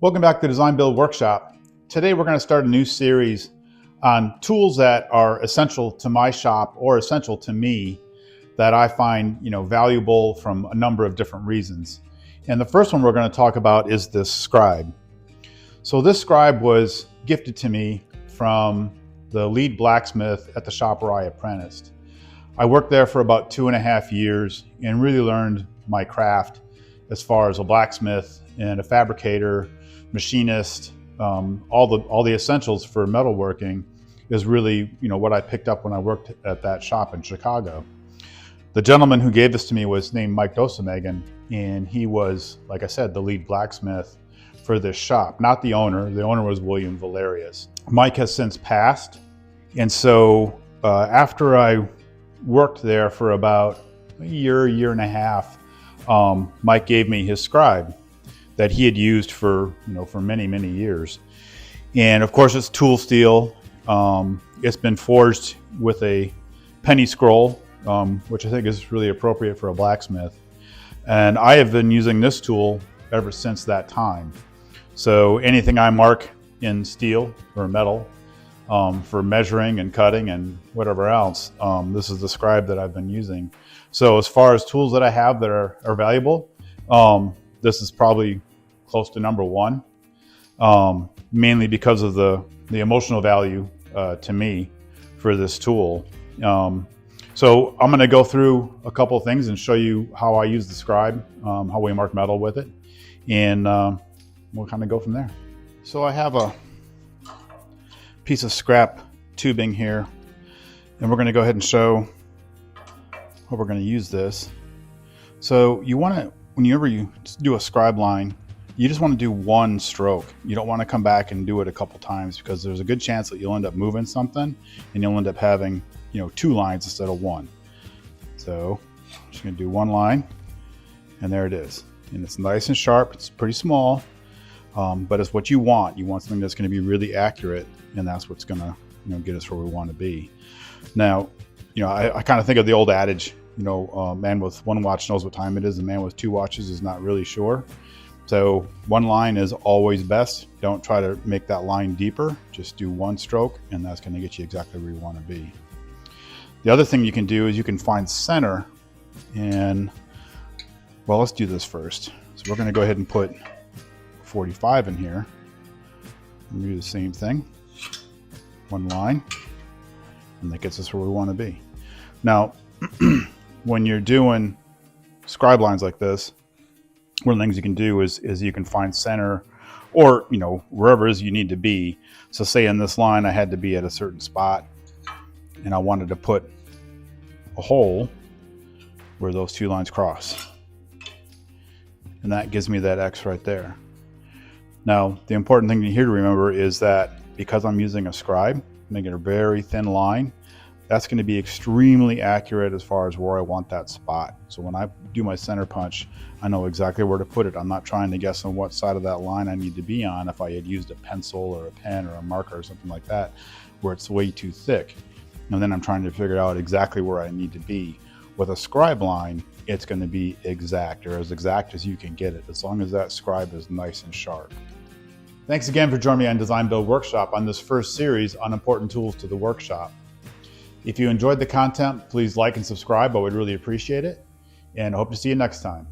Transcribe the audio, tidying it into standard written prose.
Welcome back to Design Build Workshop. Today we're going to start a new series on tools that are essential to my shop or essential to me that I find valuable from a number of different reasons. And the first one we're going to talk about is this Scribe. So this Scribe was gifted to me from the lead blacksmith at the shop where I apprenticed. I worked there for about 2.5 years and really learned my craft as far as a blacksmith and a fabricator, machinist, all the essentials for metalworking is really what I picked up when I worked at that shop in Chicago. The gentleman who gave this to me was named Mike Dosemegan, and he was, like I said, the lead blacksmith for this shop, not the owner. The owner was William Valerius. Mike has since passed, and so after I worked there for about a year and a half, Mike gave me his Scribe that he had used for many years. And of course it's tool steel. It's been forged with a penny scroll, which I think is really appropriate for a blacksmith. And I have been using this tool ever since that time. So anything I mark in steel or metal for measuring and cutting and whatever else, this is the Scribe that I've been using. So as far as tools that I have that are valuable, this is probably close to number one, mainly because of the emotional value to me for this tool. So I'm going to go through a couple of things and show you how I use the Scribe, how we mark metal with it, and we'll kind of go from there. So I have a piece of scrap tubing here, and we're going to go ahead and show how we're going to use this. So you want to, whenever you do a Scribe line, you just want to do one stroke. You don't want to come back and do it a couple times, because there's a good chance that you'll end up moving something and you'll end up having two lines instead of one. So I'm just going to do one line, and there it is. And it's nice and sharp. It's pretty small, but it's what you want. You want something that's going to be really accurate, and that's what's going to get us where we want to be. Now, I kind of think of the old adage, man with one watch knows what time it is, and man with two watches is not really sure. So one line is always best. Don't try to make that line deeper. Just do one stroke, and that's going to get you exactly where you want to be. The other thing you can do is you can find center, and well, let's do this first. So we're going to go ahead and put 45 in here and do the same thing. One line, and that gets us where we want to be. Now, when you're doing Scribe lines like this, one of the things you can do is you can find center, or wherever it is you need to be. So say in this line I had to be at a certain spot, and I wanted to put a hole where those two lines cross, and that gives me that X right there. Now the important thing here to remember is that because I'm using a Scribe, making a very thin line, that's going to be extremely accurate as far as where I want that spot. So when I do my center punch, I know exactly where to put it. I'm not trying to guess on what side of that line I need to be on if I had used a pencil or a pen or a marker or something like that, where it's way too thick. And then I'm trying to figure out exactly where I need to be. With a Scribe line, it's going to be exact, or as exact as you can get it, as long as that Scribe is nice and sharp. Thanks again for joining me on Design Build Workshop on this first series on important tools to the workshop. If you enjoyed the content, please like and subscribe. I would really appreciate it. And I hope to see you next time.